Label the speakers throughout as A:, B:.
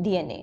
A: DNA।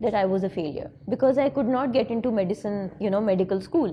A: that I was a failure because I could not get into medicine, medical school.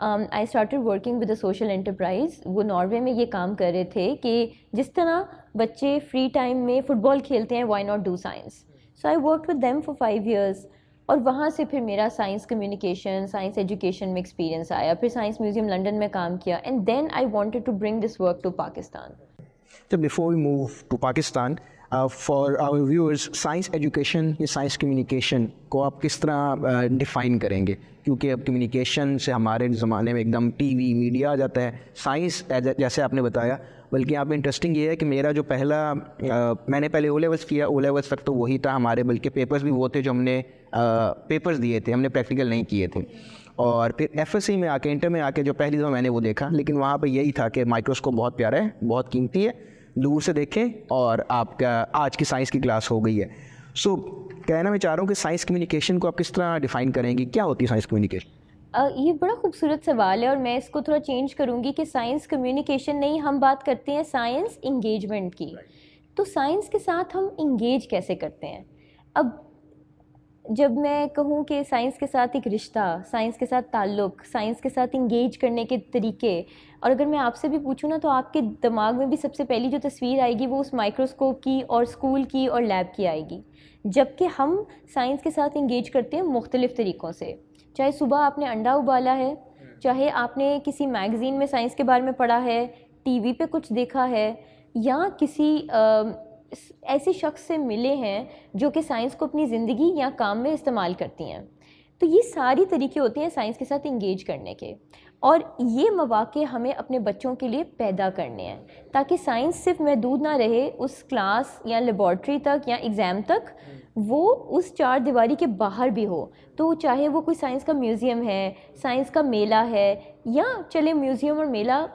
A: I started working with a social enterprise. وہ Norway میں یہ کام کر رہے تھے کہ جس طرح بچے فری ٹائم میں فٹ بال کھیلتے ہیں, why not do science. So I work with them for 5 years, اور وہاں سے پھر میرا سائنس کمیونیکیشن, سائنس ایجوکیشن میں ایکسپیرینس آیا. پھر سائنس میوزیم لنڈن میں کام کیا, and then I wanted to bring this work to Pakistan.
B: So before we move to Pakistan, for our viewers, science education یا سائنس کمیونیکیشن کو آپ کس طرح ڈیفائن کریں گے؟ کیونکہ اب کمیونیکیشن سے ہمارے زمانے میں ایک دم ٹی وی میڈیا آ جاتا ہے. سائنس جیسے آپ نے بتایا, بلکہ یہاں پہ انٹرسٹنگ یہ ہے کہ میرا جو پہلا میں نے پہلے او لیولس کیا, او لیولس تک تو وہی تھا ہمارے, بلکہ پیپرز بھی وہ تھے جو ہم نے پیپرز دیے تھے, ہم نے پریکٹیکل نہیں کیے تھے. اور پھر ایف ایس سی میں آ کے, انٹر میں آ کے جو پہلی دفعہ میں نے وہ دیکھا, لیکن وہاں پہ یہی تھا کہ مائکروسکوپ بہت پیارا ہے, بہت قیمتی ہے, دور سے دیکھیں اور آپ کا آج کی سائنس کی کلاس ہو گئی ہے. سو کہنا میں چاہ رہا ہوں کہ سائنس کمیونیکیشن کو آپ کس طرح ڈیفائن کریں گی؟ کیا ہوتی ہے سائنس کمیونیکیشن؟
A: یہ بڑا خوبصورت سوال ہے, اور میں اس کو تھوڑا چینج کروں گی کہ سائنس کمیونیکیشن نہیں, ہم بات کرتے ہیں سائنس انگیجمنٹ کی. تو سائنس کے ساتھ ہم انگیج کیسے کرتے ہیں؟ اب جب میں کہوں کہ سائنس کے ساتھ ایک رشتہ, سائنس کے ساتھ تعلق, سائنس کے ساتھ انگیج کرنے کے طریقے, اور اگر میں آپ سے بھی پوچھوں نا تو آپ کے دماغ میں بھی سب سے پہلی جو تصویر آئے گی وہ اس مائکروسکوپ کی اور اسکول کی اور لیب کی آئے گی. جبکہ ہم سائنس کے ساتھ انگیج کرتے ہیں مختلف طریقوں سے. چاہے صبح آپ نے انڈا ابالا ہے, چاہے آپ نے کسی میگزین میں سائنس کے بارے میں پڑھا ہے, ٹی وی پہ کچھ دیکھا ہے, یا کسی ایسے شخص سے ملے ہیں جو کہ سائنس کو اپنی زندگی یا کام میں استعمال کرتی ہیں. تو یہ ساری طریقے ہوتے ہیں سائنس کے ساتھ انگیج کرنے کے, اور یہ مواقع ہمیں اپنے بچوں کے لیے پیدا کرنے ہیں تاکہ سائنس صرف محدود نہ رہے اس کلاس یا لیبارٹری تک یا ایگزام تک, وہ اس 4 دیواری کے باہر بھی ہو. تو چاہے وہ کوئی سائنس کا میوزیم ہے, سائنس کا میلہ ہے, یا چلے میوزیم اور میلہ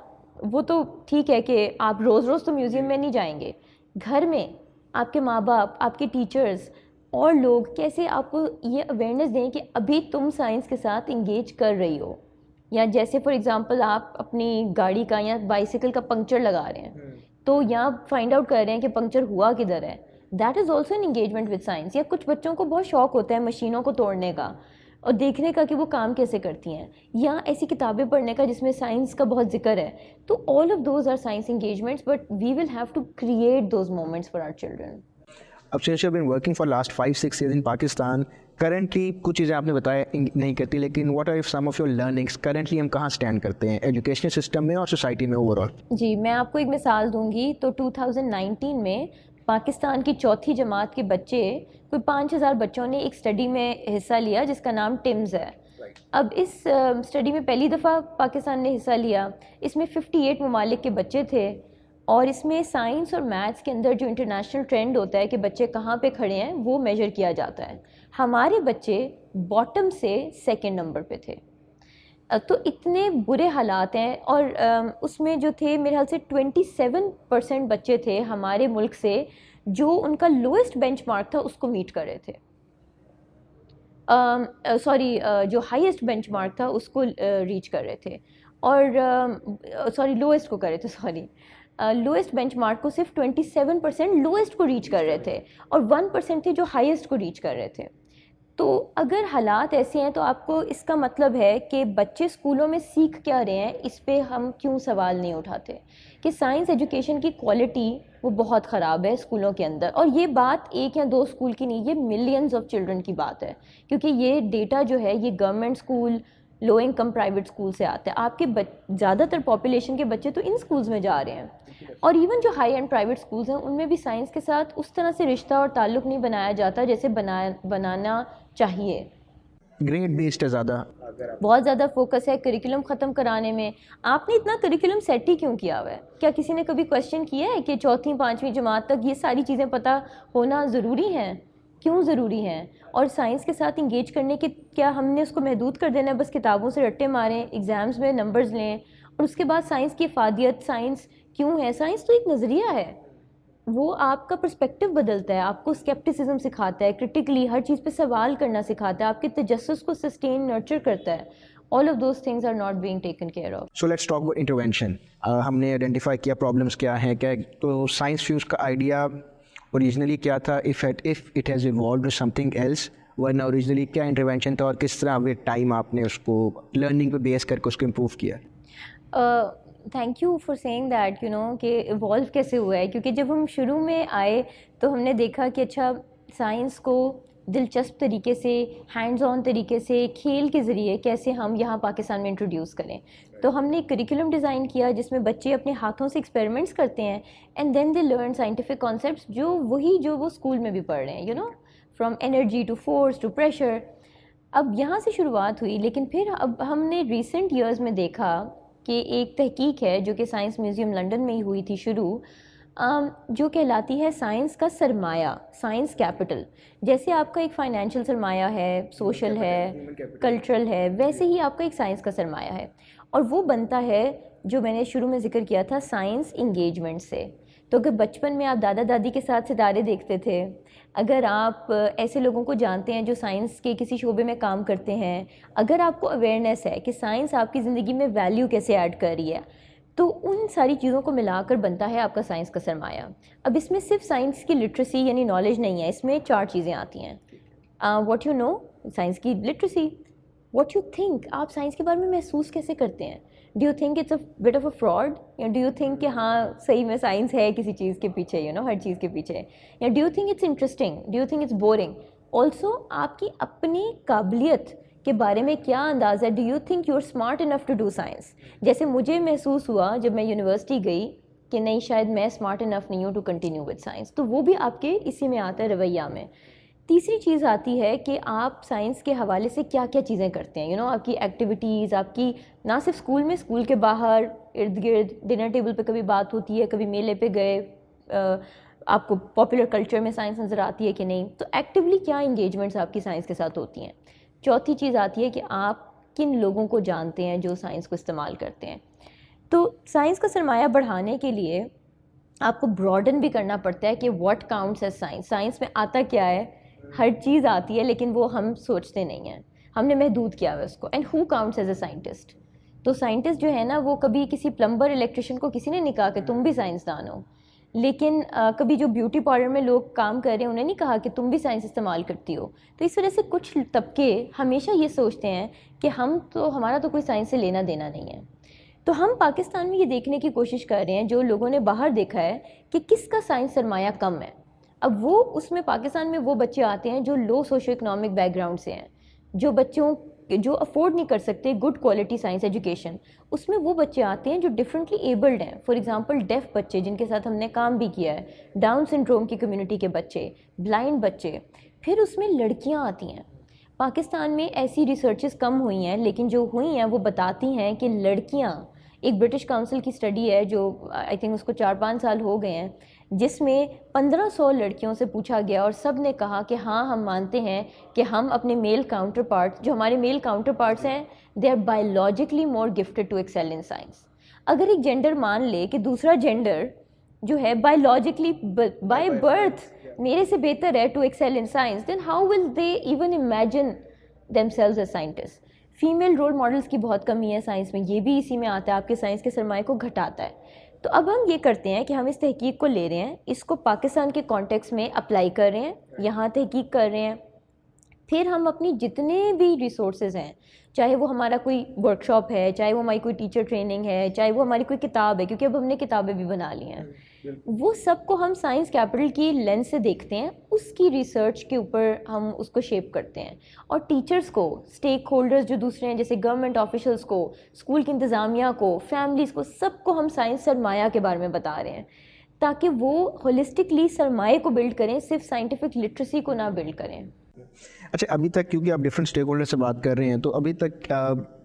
A: وہ تو ٹھیک ہے کہ آپ روز روز تو میوزیم میں نہیں جائیں گے, گھر میں آپ کے ماں باپ, آپ کے ٹیچرز اور لوگ کیسے آپ کو یہ اویئرنیس دیں کہ ابھی تم سائنس کے ساتھ انگیج کر رہی ہو. یا جیسے فار ایگزامپل آپ اپنی گاڑی کا یا بائیسیکل کا پنکچر لگا رہے ہیں, تو یہاں فائنڈ آؤٹ کر رہے ہیں کہ پنکچر ہوا کدھر ہے. That is also an engagement with science. یا کچھ بچوں کو بہت شوق ہوتا ہے مشینوں کو توڑنے کا اور دیکھنے کا کہ وہ کام کیسے کرتی ہیں, یا ایسی کتابیں پڑھنے کا جس میں سائنس کا بہت ذکر ہے. تو all of those are science engagements, but we will have to create those moments for our children.
B: اب since you have been working for last 5-6 years in Pakistan, currently کچھ چیزیں آپ نے بتایا نہیں کرتی, لیکن what are some of your learnings currently ہم کہاں اسٹینڈ کرتے ہیں ایجوکیشنل سسٹم میں اور سوسائٹی میں اوور آل؟
A: جی میں آپ کو ایک مثال دوں گی. تو 2019 میں پاکستان کی 4تھی جماعت کے بچے, کوئی 5000 بچوں نے ایک اسٹڈی میں حصہ لیا جس کا نام ٹمز ہے. اب اس اسٹڈی میں پہلی دفعہ پاکستان نے حصہ لیا. اس میں 58 ممالک کے بچے تھے, اور اس میں سائنس اور میتھس کے اندر جو انٹرنیشنل ٹرینڈ ہوتا ہے کہ بچے کہاں پہ کھڑے ہیں وہ میجر کیا جاتا ہے. ہمارے بچے باٹم سے 2nd نمبر پہ تھے. تو اتنے برے حالات ہیں, اور اس میں جو تھے میرے خیال سے 27% بچے تھے ہمارے ملک سے جو ان کا لوئسٹ بینچ مارک تھا اس کو میٹ کر رہے تھے. جو ہائیسٹ بینچ مارک تھا اس کو ریچ کر رہے تھے, اور لوئسٹ کو کر رہے تھے, لوئسٹ بینچ مارک کو صرف 27% لوئسٹ کو ریچ کر رہے تھے, اور 1% تھے جو ہائیسٹ کو ریچ کر رہے تھے. تو اگر حالات ایسے ہیں تو آپ کو اس کا مطلب ہے کہ بچے اسکولوں میں سیکھ کیا رہے ہیں, اس پہ ہم کیوں سوال نہیں اٹھاتے کہ سائنس ایجوکیشن کی کوالٹی وہ بہت خراب ہے اسکولوں کے اندر. اور یہ بات 1 یا 2 اسکول کی نہیں, یہ ملینز آف چلڈرن کی بات ہے, کیونکہ یہ ڈیٹا جو ہے یہ government school, low income private school سے آتا ہے. آپ کے زیادہ تر پاپولیشن کے بچے تو ان اسکولز میں جا رہے ہیں, اور ایون جو ہائی اینڈ پرائیویٹ اسکولز ہیں ان میں بھی سائنس کے ساتھ اس طرح سے رشتہ اور تعلق نہیں بنایا جاتا جیسے بنانا چاہیے.
B: گریڈ بیسڈ ہے زیادہ,
A: بہت زیادہ فوکس ہے کریکولم ختم کرانے میں. آپ نے اتنا کریکولم سیٹ ہی کیوں کیا ہوا ہے؟ کیا کسی نے کبھی کویشچن کیا ہے کہ 4تھی 5ویں جماعت تک یہ ساری چیزیں پتہ ہونا ضروری ہیں؟ کیوں ضروری ہیں؟ اور سائنس کے ساتھ انگیج کرنے کے کیا ہم نے اس کو محدود کر دینا ہے بس کتابوں سے رٹے ماریں, ایگزامز میں نمبرز لیں, اور اس کے بعد سائنس کی افادیت, سائنس کیوں ہے؟ سائنس تو ایک نظریہ ہے, وہ آپ کا پرسپیکٹیو بدلتا ہے, آپ کو اسکیپٹسزم سکھاتا ہے, کرٹیکلی ہر چیز پہ سوال کرنا سکھاتا ہے, آپ کے تجسس کو سسٹین نرچر کرتا ہے. all of those things are not being taken care of.
B: So let's talk about intervention. ہم نے آئیڈینٹیفائی کیا پرابلمس کیا ہیں, کیا تو سائنس فیوز کا آئیڈیا اوریجنلی کیا تھا, if it has evolved to something else, ورنہ اوریجنلی کیا انٹرونشن تھا اور کس طرح ود ٹائم آپ نے اس کو لرننگ پہ بیس کر کے اس کو امپروو کیا؟
A: Thank you for seeing that کہ ایوالو کیسے ہوا ہے. کیونکہ جب ہم شروع میں آئے تو ہم نے دیکھا کہ اچھا سائنس کو دلچسپ طریقے سے, ہینڈز آن طریقے سے, کھیل کے ذریعے کیسے ہم یہاں پاکستان میں انٹروڈیوس کریں. تو ہم نے ایک کریکولم ڈیزائن کیا جس میں بچے اپنے ہاتھوں سے ایکسپیریمنٹس کرتے ہیں and then they learn scientific concepts جو وہ اسکول میں بھی پڑھ رہے ہیں, from energy to force to pressure. اب یہاں سے شروعات ہوئی, لیکن پھر اب ہم نے ریسنٹ ایئرز میں دیکھا کہ ایک تحقیق ہے جو کہ سائنس میوزیم لنڈن میں ہی ہوئی تھی شروع, جو کہلاتی ہے سائنس کا سرمایہ, سائنس کیپٹل. جیسے آپ کا ایک فائنینشیل سرمایہ ہے, سوشل ہے, کلچرل ہے, ویسے ہی آپ کا ایک سائنس کا سرمایہ ہے. اور وہ بنتا ہے جو میں نے شروع میں ذکر کیا تھا سائنس انگیجمنٹ سے. تو اگر بچپن میں آپ دادا دادی کے ساتھ ستارے دیکھتے تھے, اگر آپ ایسے لوگوں کو جانتے ہیں جو سائنس کے کسی شعبے میں کام کرتے ہیں, اگر آپ کو اویئرنیس ہے کہ سائنس آپ کی زندگی میں ویلیو کیسے ایڈ کر رہی ہے, تو ان ساری چیزوں کو ملا کر بنتا ہے آپ کا سائنس کا سرمایہ. اب اس میں صرف سائنس کی لٹریسی یعنی نالج نہیں ہے, اس میں 4 چیزیں آتی ہیں. واٹ یو نو, سائنس کی لٹریسی. واٹ یو تھنک, آپ سائنس کے بارے میں محسوس کیسے کرتے ہیں. Do you think it's a bit of a fraud, یا ڈو یو تھنک کہ ہاں صحیح میں سائنس ہے کسی چیز کے پیچھے, ہر چیز کے پیچھے, یا do you think it's interesting, do you think it's boring. Also آپ کی اپنی قابلیت کے بارے میں کیا انداز ہے, do you think you are smart enough to do science. جیسے مجھے محسوس ہوا جب میں یونیورسٹی گئی کہ نہیں, شاید میں اسمارٹ انف نہیں ہوں ٹو کنٹینیو وتھ سائنس. تو وہ بھی آپ کے اسی میں آتا ہے, رویہ میں. تیسری چیز آتی ہے کہ آپ سائنس کے حوالے سے کیا کیا چیزیں کرتے ہیں, آپ کی ایکٹیویٹیز, آپ کی نہ صرف اسکول میں, اسکول کے باہر ارد گرد, ڈنر ٹیبل پہ کبھی بات ہوتی ہے, کبھی میلے پہ گئے, آپ کو پاپولر کلچر میں سائنس نظر آتی ہے کہ نہیں. تو ایکٹیولی کیا انگیجمنٹس آپ کی سائنس کے ساتھ ہوتی ہیں. چوتھی چیز آتی ہے کہ آپ کن لوگوں کو جانتے ہیں جو سائنس کو استعمال کرتے ہیں. تو سائنس کا سرمایہ بڑھانے کے لیے آپ کو براڈن بھی کرنا پڑتا ہے کہ what counts as science. Science میں آتا کیا ہے, ہر چیز آتی ہے لیکن وہ ہم سوچتے نہیں ہیں, ہم نے محدود کیا ہوا ہے اس کو. And who counts as a scientist. تو سائنٹسٹ جو ہے نا, وہ کبھی کسی پلمبر الیکٹریشین کو کسی نے نہیں کہا کہ تم بھی سائنسدان ہو, لیکن کبھی جو بیوٹی پارلر میں لوگ کام کر رہے ہیں انہیں نہیں کہا کہ تم بھی سائنس استعمال کرتی ہو. تو اس وجہ سے کچھ طبقے ہمیشہ یہ سوچتے ہیں کہ ہمارا تو کوئی سائنس سے لینا دینا نہیں ہے. تو ہم پاکستان میں یہ دیکھنے کی کوشش کر رہے ہیں, جو لوگوں نے باہر دیکھا ہے کہ کس کا سائنس سرمایہ کم ہے. اب وہ اس میں پاکستان میں وہ بچے آتے ہیں جو لو سوشو اکنامک بیک گراؤنڈ سے ہیں, جو افورڈ نہیں کر سکتے گڈ کوالٹی سائنس ایجوکیشن. اس میں وہ بچے آتے ہیں جو ڈفرینٹلی ایبلڈ ہیں. فار ایگزامپل ڈیف بچے جن کے ساتھ ہم نے کام بھی کیا ہے, ڈاؤن سنڈروم کی کمیونٹی کے بچے, بلائنڈ بچے. پھر اس میں لڑکیاں آتی ہیں. پاکستان میں ایسی ریسرچز کم ہوئی ہیں, لیکن جو ہوئی ہیں وہ بتاتی ہیں کہ لڑکیاں, ایک برٹش کاؤنسل کی اسٹڈی ہے جو آئی تھنک اس کو 4-5 سال ہو گئے ہیں, جس میں 1500 لڑکیوں سے پوچھا گیا اور سب نے کہا کہ ہاں ہم مانتے ہیں کہ ہم اپنے میل کاؤنٹر پارٹس, جو ہمارے میل کاؤنٹر پارٹس ہیں, they are biologically more gifted to excel in science. اگر ایک جینڈر مان لے کہ دوسرا جینڈر جو ہے بایولوجیکلی بائی برتھ میرے سے بہتر ہے to excel in science, then how will they even imagine themselves a scientist. Female role models کی بہت کمی ہے سائنس میں, یہ بھی اسی میں آتا ہے, آپ کے سائنس کے سرمایہ کو گھٹاتا ہے. تو اب ہم یہ کرتے ہیں کہ ہم اس تحقیق کو لے رہے ہیں, اس کو پاکستان کے کانٹیکس میں اپلائی کر رہے ہیں, یہاں تحقیق کر رہے ہیں. پھر ہم اپنی جتنے بھی ریسورسز ہیں, چاہے وہ ہمارا کوئی ورک شاپ ہے, چاہے وہ ہماری کوئی ٹیچر ٹریننگ ہے, چاہے وہ ہماری کوئی کتاب ہے, کیونکہ اب ہم نے کتابیں بھی بنا لی ہیں, وہ سب کو ہم سائنس کیپٹل کی لینس سے دیکھتے ہیں, اس کی ریسرچ کے اوپر ہم اس کو شیپ کرتے ہیں. اور ٹیچرز کو, اسٹیک ہولڈرز جو دوسرے ہیں جیسے گورنمنٹ آفیشلز کو, اسکول کی انتظامیہ کو, فیملیز کو, سب کو ہم سائنس سرمایہ کے بارے میں بتا رہے ہیں, تاکہ وہ ہولسٹکلی سرمایہ کو بلڈ کریں, صرف سائنٹیفک لٹریسی کو نہ بلڈ کریں.
B: اچھا, ابھی تک کیونکہ آپ ڈفرینٹ اسٹیک ہولڈر سے بات کر رہے ہیں, تو ابھی تک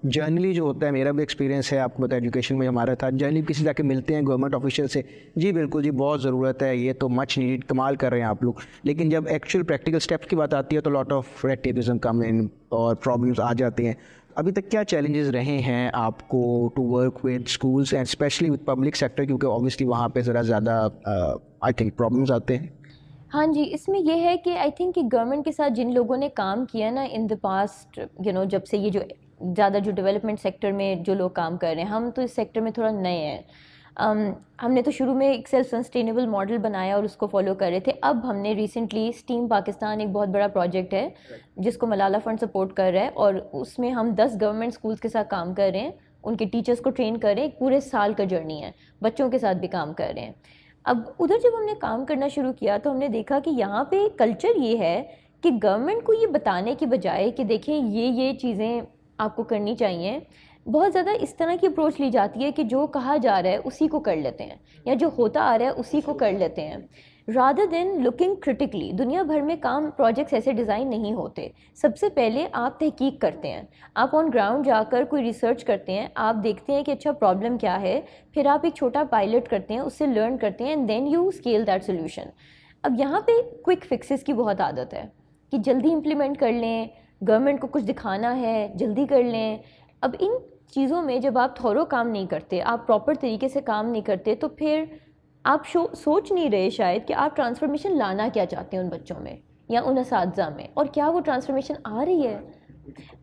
B: جرنلی جو ہوتا ہے, میرا بھی ایکسپیرینس ہے, آپ کو پتا ہے ایجوکیشن میں ہمارا تھا, جرنلی کسی جا کے ملتے ہیں گورنمنٹ آفیشیل سے, جی بالکل جی بہت ضرورت ہے, یہ تو مچ نیڈ, کمال کر رہے ہیں آپ لوگ. لیکن جب ایکچوئل پریکٹیکل اسٹیپس کی بات آتی ہے تو لاٹ آف ریڈ ٹیپزم کم ان اور پرابلمس آ جاتے ہیں. ابھی تک کیا چیلنجز رہے ہیں آپ کو to work with schools and especially with public sector, کیونکہ اوبیسلی وہاں پہ ذرا زیادہ آئی تھنک پرابلمس آتے ہیں.
A: ہاں جی, اس میں یہ ہے کہ آئی تھنک کہ گورنمنٹ کے ساتھ جن لوگوں نے کام کیا نا ان دا پاسٹ, جب سے یہ جو زیادہ جو ڈیولپمنٹ سیکٹر میں جو لوگ کام کر رہے ہیں, ہم تو اس سیکٹر میں تھوڑا نئے ہیں, ہم نے تو شروع میں ایک سیلف سسٹینیبل ماڈل بنایا اور اس کو فالو کر رہے تھے. اب ہم نے ریسنٹلی اسٹیم پاکستان ایک بہت بڑا پروجیکٹ ہے جس کو ملالہ فنڈ سپورٹ کر رہا ہے, اور اس میں ہم 10 گورنمنٹ اسکولس کے ساتھ کام کر رہے ہیں, ان کے ٹیچرس کو ٹرین کر رہے ہیں. ایک پورے سال کا جرنی ہے, بچوں کے ساتھ بھی کام کر رہے ہیں. اب ادھر جب ہم نے کام کرنا شروع کیا تو ہم نے دیکھا کہ یہاں پہ کلچر یہ ہے کہ گورنمنٹ کو یہ بتانے کی بجائے کہ دیکھیں یہ چیزیں آپ کو کرنی چاہیے, بہت زیادہ اس طرح کی اپروچ لی جاتی ہے کہ جو کہا جا رہا ہے اسی کو کر لیتے ہیں, یا جو ہوتا آ رہا ہے اسی کو کر لیتے ہیں, رادر دین لکنگ کرٹیکلی. دنیا بھر میں کام پروجیکٹس ایسے ڈیزائن نہیں ہوتے. سب سے پہلے آپ تحقیق کرتے ہیں, آپ آن گراؤنڈ جا کر کوئی ریسرچ کرتے ہیں, آپ دیکھتے ہیں کہ اچھا پرابلم کیا ہے, پھر آپ ایک چھوٹا پائلٹ کرتے ہیں, اس سے لرن کرتے ہیں, and then you scale that solution. اب یہاں پہ کوئک فکسز کی بہت عادت ہے کہ جلدی امپلیمنٹ کر لیں, گورنمنٹ کو کچھ دکھانا ہے جلدی کر لیں. اب ان چیزوں میں جب آپ تھورو کام نہیں کرتے, آپ پراپر طریقے سے کام نہیں کرتے, تو پھر آپ سوچ نہیں رہے شاید کہ آپ ٹرانسفارمیشن لانا کیا چاہتے ہیں ان بچوں میں یا ان اساتذہ میں, اور کیا وہ ٹرانسفارمیشن آ رہی ہے.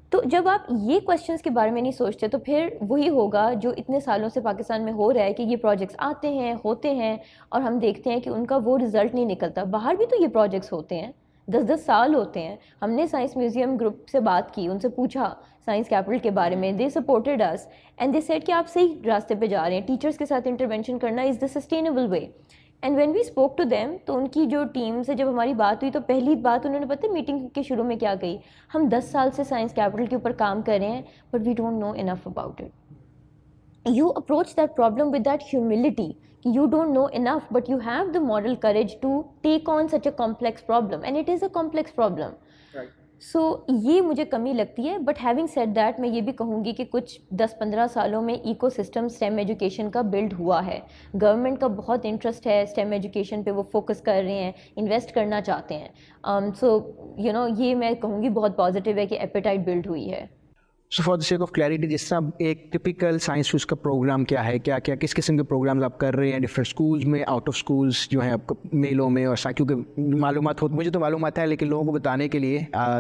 A: تو جب آپ یہ کویسچنس کے بارے میں نہیں سوچتے تو پھر وہی ہوگا جو اتنے سالوں سے پاکستان میں ہو رہا ہے کہ یہ پروجیکٹس آتے ہیں ہوتے ہیں اور ہم دیکھتے ہیں کہ ان کا وہ رزلٹ نہیں نکلتا. باہر بھی تو یہ پروجیکٹس ہوتے ہیں, 10 سال ہوتے ہیں. ہم نے سائنس میوزیم گروپ سے بات کی, ان سے پوچھا سائنس کیپٹل کے بارے میں, they supported us and they said کہ آپ صحیح راستے پہ جا رہے ہیں, ٹیچرس کے ساتھ انٹرونشن کرنا is the sustainable way. And when we spoke to them, تو ان کی جو ٹیم سے جب ہماری بات ہوئی تو پہلی بات انہوں نے پتہ میٹنگ کے شروع میں کیا کہی, ہم 10 سال سے سائنس کیپٹل کے اوپر کام کر رہے ہیں but we don't know enough about it. You approach that problem with that humility. You don't know enough, but you have the moral courage to take on such a complex problem, and it is a complex problem. Right. So یہ مجھے کمی لگتی ہے. But having said that میں یہ بھی کہوں گی کہ کچھ 10-15 سالوں میں ایکو سسٹم اسٹیم ایجوکیشن کا بلڈ ہوا ہے. گورنمنٹ کا بہت انٹرسٹ ہے اسٹیم ایجوکیشن پہ, وہ فوکس کر رہے ہیں, انویسٹ کرنا چاہتے ہیں. سو یہ میں کہوں گی بہت پازیٹیو ہے کہ ایپیٹائٹ بلڈ ہوئی ہے.
B: So for the sake of clarity, جس طرح ایک ٹپیکل سائنس فیس کا پروگرام کیا ہے, کیا کس قسم کے پروگرامز آپ کر رہے ہیں ڈفرینٹ اسکولز میں, آؤٹ آف اسکولس جو ہیں آپ کو میلوں میں, اور کیونکہ معلومات مجھے تو معلومات ہے لیکن لوگوں کو بتانے کے لیے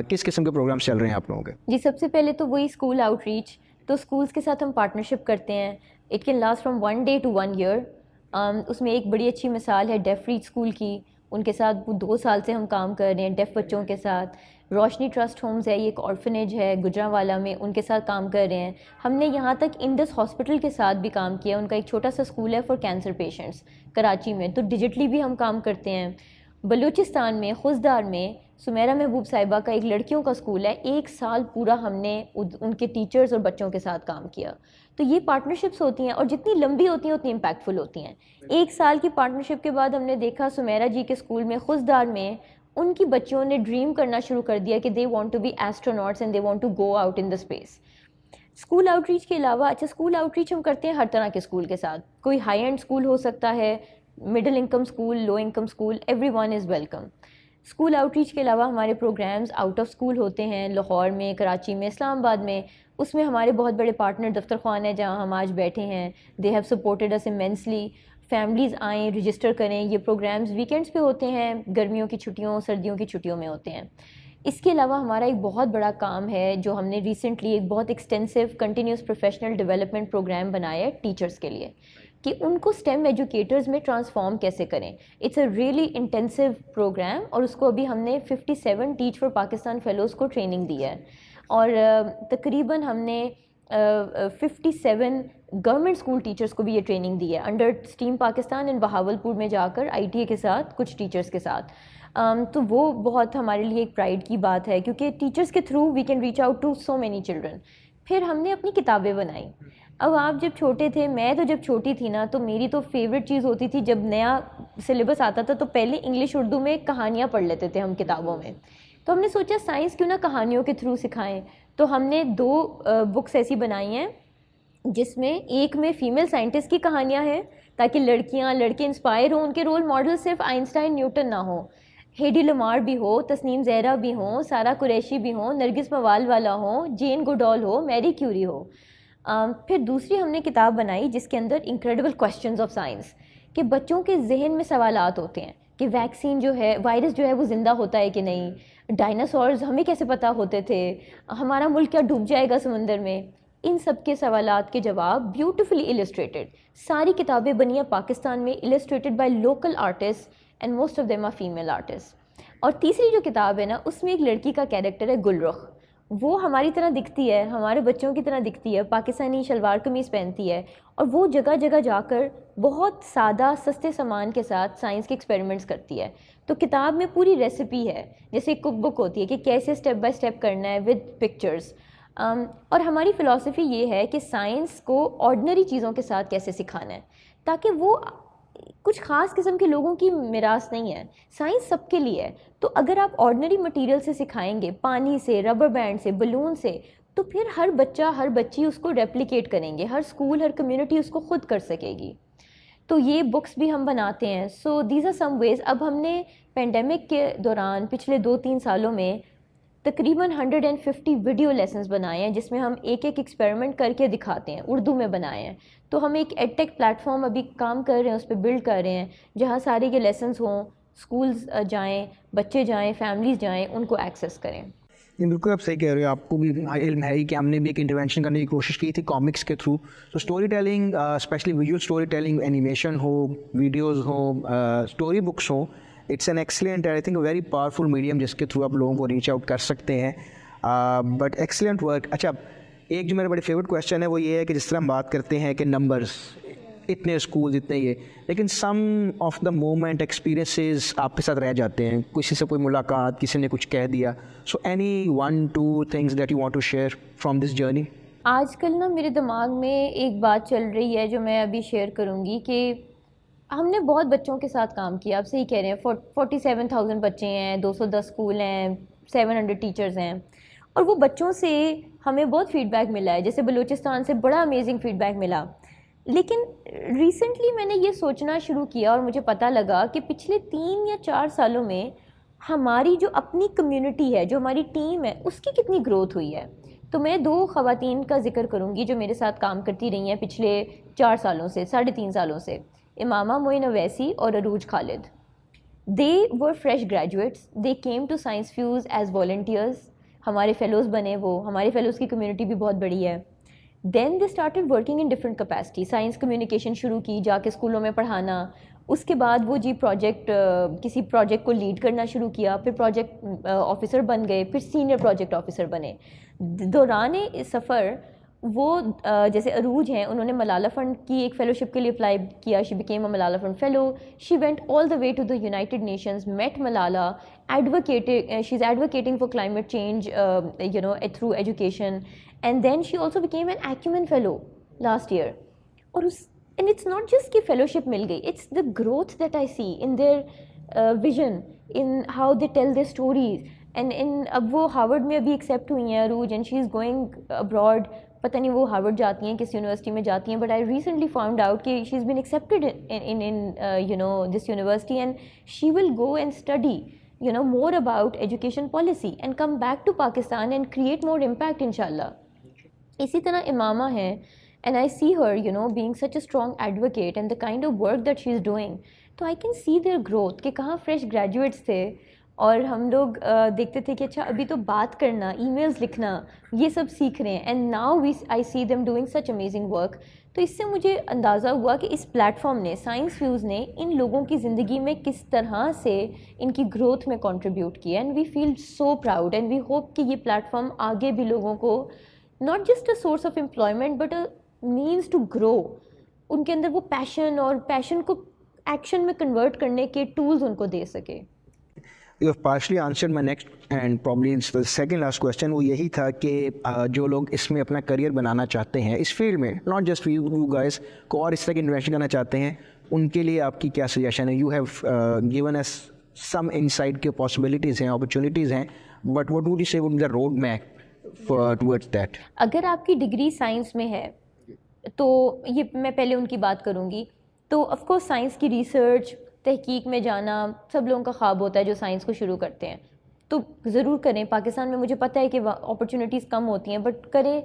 B: کس قسم کے پروگرامس چل رہے ہیں آپ لوگوں کے؟
A: جی سب سے پہلے تو وہی اسکول آؤٹ ریچ. تو اسکولس کے ساتھ ہم پارٹنرشپ کرتے ہیں. It can last from 1 day to 1 year. اس میں ایک بڑی اچھی مثال ہے ڈیف ریچ اسکول کی. ان کے ساتھ 2 سال سے ہم کام کر رہے ہیں ڈیف بچوں کے ساتھ. روشنی ٹرسٹ ہومز ہے, یہ ایک آرفنیج ہے گجرانوالہ میں, ان کے ساتھ کام کر رہے ہیں. ہم نے یہاں تک انڈس ہاسپٹل کے ساتھ بھی کام کیا, ان کا ایک چھوٹا سا اسکول ہے فار کینسر پیشنٹس کراچی میں, تو ڈیجیٹلی بھی ہم کام کرتے ہیں. بلوچستان میں خوزدار میں سمیرہ محبوب صاحبہ کا ایک لڑکیوں کا اسکول ہے, 1 سال پورا ہم نے ان کے ٹیچرز اور بچوں کے ساتھ کام کیا. تو یہ پارٹنرشپس ہوتی ہیں, اور جتنی لمبی ہوتی ہیں اتنی امپیکٹفل ہوتی ہیں. 1 سال کی پارٹنرشپ کے بعد ہم نے دیکھا سمیرہ جی کے اسکول میں خوزدار میں ان کی بچیوں نے ڈریم کرنا شروع کر دیا کہ they want to be astronauts and they want to go out in the space. School outreach کے علاوہ اسکول آؤٹ ریچ ہم کرتے ہیں ہر طرح کے اسکول کے ساتھ. کوئی ہائی اینڈ اسکول ہو سکتا ہے, middle income school, low income school, every one is welcome. School outreach کے علاوہ ہمارے پروگرامز آؤٹ آف اسکول ہوتے ہیں, لاہور میں, کراچی میں, اسلام آباد میں. اس میں ہمارے بہت بڑے پارٹنر دفتر خوان ہیں جہاں ہم آج بیٹھے ہیں. They have supported us immensely. Families آئیں, رجسٹر کریں. یہ پروگرامز ویکینڈس پہ ہوتے ہیں, گرمیوں کی چھٹیوں, سردیوں کی چھٹیوں میں ہوتے ہیں. اس کے علاوہ ہمارا ایک بہت بڑا کام ہے جو ہم نے ریسنٹلی ایک بہت extensive continuous professional development programme بنایا ہے ٹیچرس کے لیے, کہ ان کو اسٹیم ایجوکیٹرز میں ٹرانسفارم کیسے کریں. It's a really intensive programme, اور اس کو ابھی ہم نے 57 ٹیچ فار پاکستان فیلوز کو ٹریننگ دی ہے, اور تقریباً ہم نے 57 گورنمنٹ اسکول ٹیچرس کو بھی یہ ٹریننگ دی ہے under STEM Pakistan and Bahawalpur میں جا کر آئی ٹی اے کے ساتھ کچھ ٹیچرس کے ساتھ. تو وہ بہت ہمارے لیے ایک پرائڈ کی بات ہے, کیونکہ ٹیچرس کے through we can reach out to so many children. پھر ہم نے اپنی کتابیں بنائیں. اب آپ جب چھوٹے تھے, میں تو جب چھوٹی تھی نا, تو میری تو فیوریٹ چیز ہوتی تھی جب نیا سلیبس آتا تھا تو پہلے انگلش اردو میں کہانیاں پڑھ لیتے تھے ہم کتابوں میں. تو ہم نے سوچا سائنس کیوں نہ کہانیوں کے تھرو سکھائیں. تو ہم نے 2 بکس ایسی بنائی ہیں جس میں ایک میں فیمیل سائنٹسٹ کی کہانیاں ہیں تاکہ لڑکیاں لڑکے انسپائر ہوں. ان کے رول ماڈل صرف آئنسٹائن نیوٹن نہ ہوں, ہیڈی لمار بھی ہو, تسنیم زہرا بھی ہوں, سارہ قریشی بھی ہوں, نرگس موال والا ہوں, جین گوڈال ہو, میری کیوری ہو. پھر دوسری ہم نے کتاب بنائی جس کے اندر انکریڈیبل کویسچنز آف سائنس, کہ بچوں کے ذہن میں سوالات ہوتے ہیں کہ ویکسین جو ہے, وائرس جو ہے وہ زندہ ہوتا ہے کہ نہیں, ڈائناسورز ہمیں کیسے پتہ ہوتے تھے, ہمارا ملک کیا ڈوب جائے گا سمندر میں. ان سب کے سوالات کے جواب بیوٹیفلی السٹریٹڈ. ساری کتابیں بنی ہیں پاکستان میں illustrated by local artist and most of them are female artist. اور تیسری جو کتاب ہے نا اس میں ایک لڑکی کا کیریکٹر ہے گل رخ. وہ ہماری طرح دکھتی ہے, ہمارے بچوں کی طرح دکھتی ہے, پاکستانی شلوار قمیض پہنتی ہے, اور وہ جگہ جگہ جا کر بہت سادہ سستے سامان کے ساتھ سائنس کے ایکسپیریمنٹس کرتی ہے. تو کتاب میں پوری ریسیپی ہے, جیسے ایک کک بک ہوتی ہے کہ کیسے اسٹیپ بائی اسٹیپ کرنا ہے ود پکچرز. اور ہماری فلاسفی یہ ہے کہ سائنس کو آرڈنری چیزوں کے ساتھ کیسے سکھانا ہے, تاکہ وہ کچھ خاص قسم کے لوگوں کی میراث نہیں ہے, سائنس سب کے لیے ہے. تو اگر آپ آرڈنری مٹیریل سے سکھائیں گے, پانی سے, ربر بینڈ سے, بلون سے, تو پھر ہر بچہ ہر بچی اس کو ریپلیکیٹ کریں گے, ہر اسکول ہر کمیونٹی اس کو خود کر سکے گی. تو یہ بکس بھی ہم بناتے ہیں. سو دیز آر سم ویز. اب ہم نے پینڈیمک کے دوران پچھلے 2-3 سالوں میں تقریباً 150 ویڈیو لیسنز بنائے ہیں, جس میں ہم ایک ایکسپیریمنٹ کر کے دکھاتے ہیں, اردو میں بنائے ہیں. تو ہم ایک ایڈ ٹیک پلیٹ فارم ابھی کام کر رہے ہیں, اس پہ بلڈ کر رہے ہیں, جہاں سارے یہ لیسنز ہوں, اسکولز جائیں, بچے جائیں, فیملیز جائیں, ان کو ایکسیس کریں.
B: بالکل آپ صحیح کہہ رہے ہو. آپ کو بھی علم ہے ہی کہ ہم نے بھی ایک انٹروینشن کرنے کی کوشش کی تھی کامکس کے تھرو. تو storytelling, especially visual storytelling, animation ہو, ویڈیوز ہوں, اسٹوری بکس ہوں, it's an excellent I think very powerful medium جس کے تھرو آپ لوگوں کو ریچ آؤٹ کر سکتے ہیں. But excellent work. اچھا, ایک جو میرا بڑی فیوریٹ کویشچن ہے وہ یہ ہے کہ جس طرح ہم بات کرتے ہیں کہ نمبرس, اتنے اسکولز, اتنے یہ, لیکن سم آف دا مومنٹ ایکسپیرینسز آپ کے ساتھ رہ جاتے ہیں. کسی سے کوئی ملاقات, کسی نے کچھ کہہ دیا. So any 1-2 things that you want to share from this journey.
A: آج کل نا میرے دماغ میں ایک بات چل رہی ہے جو میں ابھی شیئر کروں گی, کہ ہم نے بہت بچوں کے ساتھ کام کیا. آپ صحیح کہہ رہے ہیں, 47,000 بچے ہیں, 210 اسکول ہیں, 700 ٹیچرز ہیں, اور وہ بچوں سے ہمیں بہت فیڈ بیک ملا ہے. جیسے بلوچستان سے بڑا امیزنگ فیڈ بیک ملا. لیکن ریسنٹلی میں نے یہ سوچنا شروع کیا اور مجھے پتہ لگا کہ پچھلے 3 یا 4 سالوں میں ہماری جو اپنی کمیونٹی ہے, جو ہماری ٹیم ہے, اس کی کتنی گروتھ ہوئی ہے. تو میں 2 خواتین کا ذکر کروں گی جو میرے ساتھ کام کرتی رہی ہیں پچھلے 4 سالوں سے, 3.5 سالوں سے. امامہ معین اویسی اور Urooj Khalid. They were fresh graduates. They came to Science Fuse as volunteers. ہمارے فیلوز بنے وہ. ہمارے فیلوز کی کمیونٹی بھی بہت بڑی ہے. Then they started working in different capacity. Science communication شروع کی, جا کے اسکولوں میں پڑھانا. اس کے بعد وہ کسی پروجیکٹ کو لیڈ کرنا شروع کیا, پھر پروجیکٹ آفیسر بن گئے, پھر سینئر پروجیکٹ آفیسر بنے. دوران سفر وہ جیسے عروج ہیں, انہوں نے ملالہ فنڈ کی ایک فیلوشپ کے لیے اپلائی کیا. She became a Malala Fund fellow. She went all the way to the United Nations, meet Malala, she is advocating for climate change through education. And then she also became an Acumen Fellow last year. And it's not just کہ fellowship مل گئی, it's the growth that I see in their vision, in how they tell their stories. And اب وہ Harvard میں ابھی accept ہوئی ہیں عروج, and she is going abroad. پتہ نہیں وہ ہارورڈ جاتی ہیں, کس یونیورسٹی میں جاتی ہیں, but I recently found out کہ she has been accepted in this university, and she will go and study more about education policy and come back to Pakistan and create more impact inshallah. اسی طرح امامہ ہیں, and I see her being such a strong advocate and the kind of work that she is doing. تو I can see their growth کہ کہاں fresh graduates تھے اور ہم لوگ دیکھتے تھے کہ اچھا ابھی تو بات کرنا, ای میلز لکھنا, یہ سب سیکھ رہے ہیں, and now I see them doing such amazing work. تو اس سے مجھے اندازہ ہوا کہ اس پلیٹ فارم نے, سائنس فیوز نے, ان لوگوں کی زندگی میں کس طرح سے ان کی گروتھ میں کنٹریبیوٹ کیا. And we feel so proud and we hope کہ یہ پلیٹ فارم آگے بھی لوگوں کو not just a source of employment but a means to grow. ان کے اندر وہ پیشن اور پیشن کو ایکشن میں کنورٹ کرنے کے ٹولز ان کو دے سکے.
B: You have partially answered my next and probably the second last question. وہ یہی تھا کہ جو لوگ اس میں اپنا کریئر بنانا چاہتے ہیں اس فیلڈ میں, not just you guys, کو اور اس طرح کی انویسٹ کرنا چاہتے ہیں, ان کے لیے آپ کی کیا سجیشن ہے؟ You have given us some insight کہ possibilities ہیں, opportunities ہیں, but what would you say would be the road map towards that?
A: اگر آپ کی ڈگری سائنس میں ہے تو یہ میں پہلے ان کی بات کروں گی. تو آف کورس سائنس کی ریسرچ تحقیق میں جانا سب لوگوں کا خواب ہوتا ہے جو سائنس کو شروع کرتے ہیں, تو ضرور کریں. پاکستان میں مجھے پتہ ہے کہ اپرچونیٹیز کم ہوتی ہیں, بٹ کریں,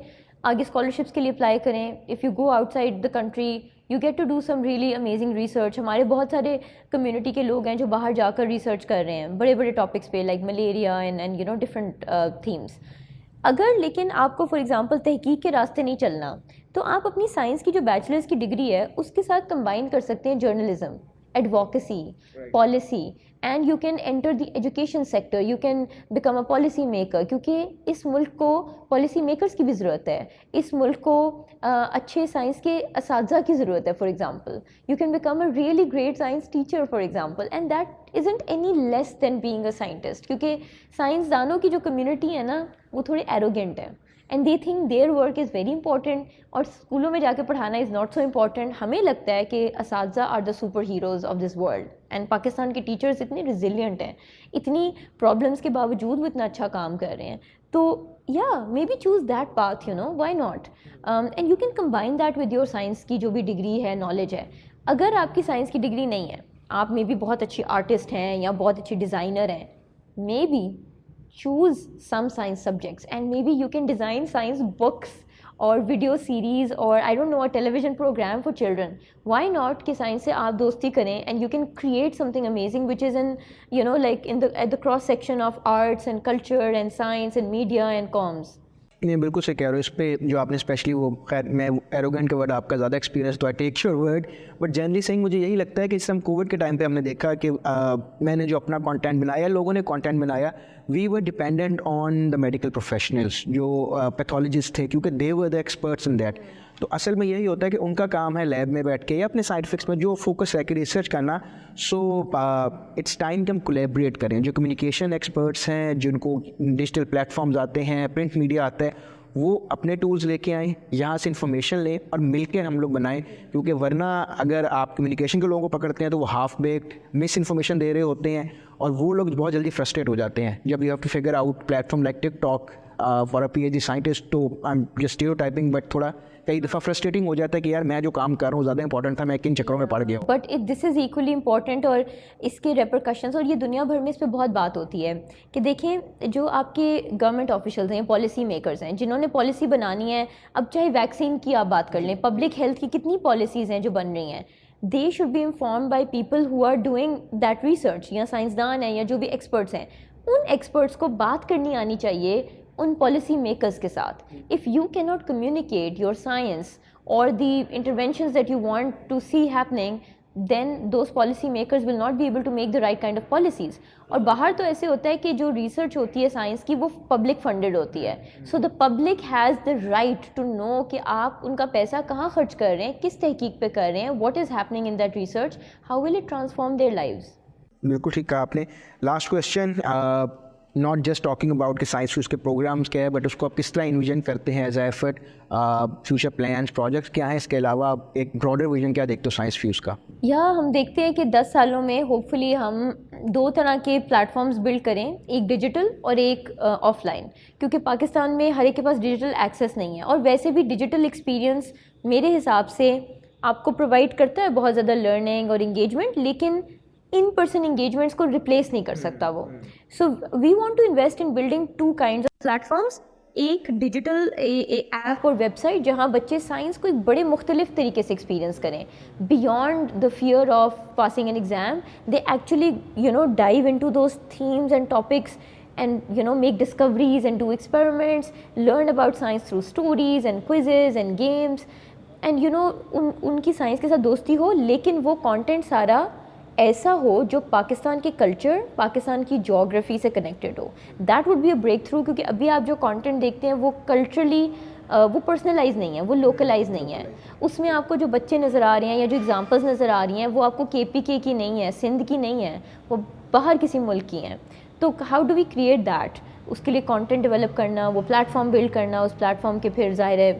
A: آگے اسکالرشپس کے لیے اپلائی کریں. If you go outside the country you get to do some really amazing research. ہمارے بہت سارے کمیونٹی کے لوگ ہیں جو باہر جا کر ریسرچ کر رہے ہیں بڑے بڑے ٹاپکس پہ, like malaria and different themes. اگر لیکن آپ کو فار ایگزامپل تحقیق کے راستے نہیں چلنا تو آپ اپنی سائنس کی جو بیچلرس کی ڈگری ہے اس کے ساتھ کمبائن کر سکتے ہیں journalism, advocacy, policy, and you can enter the education sector, you can become a policy maker, کیونکہ اس ملک کو پالیسی میکرز کی بھی ضرورت ہے, اس ملک کو اچھے سائنس کے اساتذہ کی ضرورت ہے. For example you can become a really great science teacher for example, and that isn't any less than being a scientist, کیونکہ سائنسدانوں کی جو کمیونٹی ہے نا وہ تھوڑی ایروگینٹ ہے and they think their work is very important, اور اسکولوں میں جا کے پڑھانا از ناٹ سو امپورٹنٹ. ہمیں لگتا ہے کہ اساتذہ are the superheroes of this world, and Pakistan کے ٹیچرز اتنے ریزیلینٹ ہیں, اتنی پرابلمس کے باوجود وہ اتنا اچھا کام کر رہے ہیں. تو یا maybe choose that path, you know, why not, and you can combine that with your science کی جو بھی ڈگری ہے, نالج ہے. اگر آپ کی سائنس کی ڈگری نہیں ہے, آپ مے بی بہت اچھی آرٹسٹ ہیں یا بہت اچھی ڈیزائنر ہیں, maybe choose some science subjects and maybe you can design science books or video series or I don't know a television program for children. Why not کہ science سے آپ دوستی کریں and you can create something amazing which is in, you know, like in the at the cross section of arts and culture and science and media and comms.
B: نہیں بالکل صحیح کہہ رہے ہو. اس پہ جو آپ نے اسپیشلی وہ, خیر میں ایروگینٹ کا ورڈ آپ کا زیادہ ایکسپیرینس تو I take your word, but generally saying مجھے یہی لگتا ہے کہ اس ہم کووڈ کے ٹائم پہ ہم نے دیکھا کہ میں نے جو اپنا کانٹینٹ بنایا, لوگوں نے کانٹینٹ بنایا, we were dependent on the medical professionals جو پیتھولوجسٹ تھے, کیونکہ دے ور دا ایکسپرٹس ان دیٹ. تو اصل میں یہی ہوتا ہے کہ ان کا کام ہے لیب میں بیٹھ کے یا اپنے سائڈ افیکٹس میں جو فوکس ہے کہ ریسرچ کرنا. سو اٹس ٹائم کہ ہم کولیبریٹ کریں. جو کمیونیکیشن ایکسپرٹس ہیں, جن کو ڈیجیٹل پلیٹفارمز آتے ہیں, پرنٹ میڈیا آتا ہے, وہ اپنے ٹولز لے کے آئیں, یہاں سے انفارمیشن لیں اور مل کے ہم لوگ بنائیں. کیونکہ ورنہ اگر آپ کمیونیکیشن کے لوگوں کو پکڑتے ہیں تو وہ ہاف بیکڈ مس انفارمیشن دے رہے ہوتے ہیں, اور وہ لوگ بہت جلدی فرسٹریٹ ہو جاتے ہیں جب you have to figure out platform like TikTok for a P H D scientist. تو I am just stereotyping, but تھوڑا کئی دفعہ فرسٹریٹنگ ہو جاتا ہے کہ یار میں جو کام کر رہا ہوں زیادہ امپورٹنٹ تھا, میں کن چکروں میں پڑ گیا ہوں.
A: But this is equally important, اور اس کے ریپرکشنز, اور یہ دنیا بھر میں اس پہ بہت بات ہوتی ہے کہ دیکھیں جو آپ کے گورنمنٹ آفیشلز ہیں, پالیسی میکرز ہیں, جنہوں نے پالیسی بنانی ہے, اب چاہے ویکسین کی آپ بات کر لیں, پبلک ہیلتھ کی کتنی پالیسیز ہیں جو بن رہی ہیں, they should be informed by people who are doing that research, یا سائنسدان ہیں یا جو بھی ایکسپرٹس ہیں. ان ایکسپرٹس کو بات کرنی آنی چاہیے ان پالیسی میکرز کے ساتھ. اف یو کی not communicate your science or the interventions that you want to see happening, then those policy makers will not be able to make the right kind of policies. اور باہر تو ایسے ہوتا ہے کہ جو ریسرچ ہوتی ہے سائنس کی وہ پبلک فنڈڈ ہوتی ہے, so the public has the right to know کہ آپ ان کا پیسہ کہاں خرچ کر رہے ہیں, کس تحقیق پہ کر رہے ہیں, what is happening in that research, how will it transform their lives.
B: بالکل ٹھیک کہا آپ نے. Last question, not just talking about کہ سائنس فیوز کے پروگرامس کیا ہے, بٹ اس کو آپ کس طرح انویژن کرتے ہیں as a effort, future plans, projects کیا ہیں, اس کے علاوہ ایک براڈر ویژن کیا دیکھتے ہو سائنس فیوز کا؟
A: یا ہم دیکھتے ہیں کہ 10 سالوں میں ہوپ فلی ہم 2 طرح کے پلیٹ فارمز بلڈ کریں, ایک ڈیجیٹل اور ایک آف لائن, کیونکہ پاکستان میں ہر ایک کے پاس ڈیجیٹل ایکسیس نہیں ہے, اور ویسے بھی ڈیجیٹل ایکسپیرینس میرے حساب سے آپ کو پرووائڈ کرتا ہے بہت زیادہ لرننگ اور انگیجمنٹ, لیکن ان پرسن انگیجمنٹس کو ریپلیس نہیں کر سکتا وہ. So we want to invest in building 2 kinds آف پلیٹ فارمس, ایک ڈیجیٹل ایپ اور ویب سائٹ جہاں بچے سائنس کو ایک بڑے مختلف طریقے سے ایکسپیرینس کریں, beyond the fear of passing an exam, they actually dive into those themes and topics and make discoveries and do experiments, learn about science through stories and quizzes and games, and ان کی science کے ساتھ دوستی ہو, لیکن وہ content سارا ایسا ہو جو پاکستان کے کلچر, پاکستان کی جغرافی سے کنیکٹڈ ہو. That would be a breakthrough, کیونکہ ابھی آپ جو کانٹینٹ دیکھتے ہیں وہ کلچرلی وہ پرسنلائز نہیں ہے, وہ لوکلائز نہیں ہے. اس میں آپ کو جو بچے نظر آ رہے ہیں یا جو ایگزامپلس نظر آ رہی ہیں وہ آپ کو KPK کی نہیں ہے, سندھ کی نہیں ہے, وہ باہر کسی ملک کی ہیں. تو how do we create that, اس کے لیے کانٹینٹ ڈیولپ کرنا, وہ پلیٹ فارم بلڈ کرنا, اس پلیٹ فارم کے پھر ظاہر ہے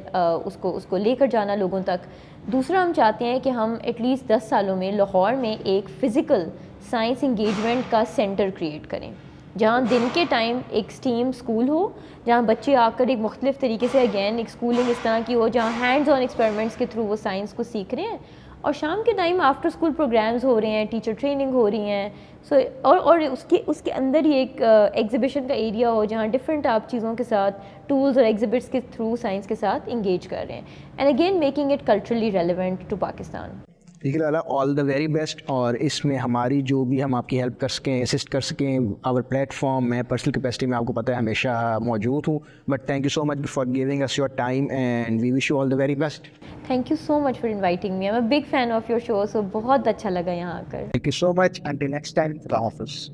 A: اس کو لے کر جانا لوگوں تک. دوسرا ہم چاہتے ہیں کہ ہم ایٹ لیسٹ 10 سالوں میں لاہور میں ایک فزیکل سائنس انگیجمنٹ کا سینٹر کریٹ کریں, جہاں دن کے ٹائم ایک اسٹیم اسکول ہو, جہاں بچے آ کر ایک مختلف طریقے سے اگین ایک اسکولنگ اس طرح کی ہو جہاں ہینڈز آن ایکسپیریمنٹس کے تھرو وہ سائنس کو سیکھ رہے ہیں, اور شام کے ٹائم آفٹر اسکول پروگرامز ہو رہے ہیں, ٹیچر ٹریننگ ہو رہی ہیں. سو اور اس کے اندر ہی ایک ایگزیبیشن کا ایریا ہو جہاں ڈفرینٹ آپ چیزوں کے ساتھ ٹولز اور ایگزیبٹس کے تھرو سائنس کے ساتھ انگیج کر رہے ہیں, and again making it culturally relevant to Pakistan.
B: ٹھیک ہے لالا, آل دا ویری بیسٹ. اور اس میں ہماری جو بھی ہم آپ کی ہیلپ کر سکیں, اسسٹ کر سکیں, آور پلیٹ فارم, میں پرسنل کیپیسٹی میں آپ کو پتہ ہے ہمیشہ موجود ہوں. But thank you so much for giving us your time and we wish you all the very best.
A: Thank you so much for inviting me. I am a big fan of your show, so بہت اچھا لگا یہاں آ کر.
B: Thank you so much. Until next time, خدا حافظ.